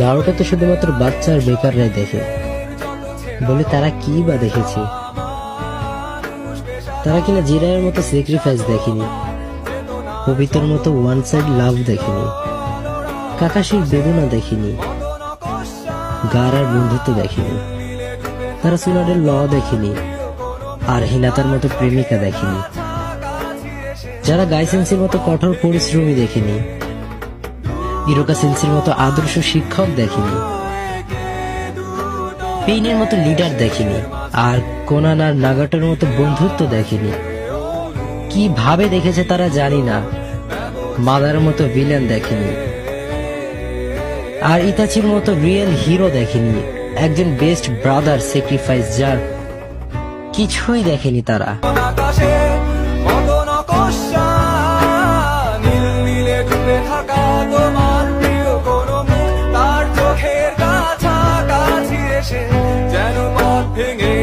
Naruto তো শুধুমাত্র বাচ্চা আর বেকাররাই দেখে বলে তারা কি বা দেখেছে? তারা কিনা জিরায়ের মতো স্যাক্রিফাইস দেখেনি, কবিতার মতো ওয়ান সাইড লাভ দেখেনি, কাকাশির বেদনা দেখেনি, গারার বন্ধুত্ব দেখেনি, তারা সুনারের ল দেখেনি, আর হিনাতার মতো প্রেমিকা দেখেনি, যারা গাইসেন্সির মতো কঠোর পরিশ্রমী দেখেনি, ইরোকা সেন্সির মতো আদর্শ শিক্ষক দেখেনি, পেইনের মতো লিডার দেখেনি, আর কোনান আর নাগাটোর মতো বন্ধুত্ব দেখেনি। কিভাবে দেখেছে তারা জানি না। মাদার মতো ভিলেন দেখেনি, আর ইতাচির মতো রিয়েল হিরো দেখেনি, একজন বেস্ট ব্রাদার স্যাক্রিফাইস যার কিছুই দেখেনি তারা। যেন পথ ভেঙে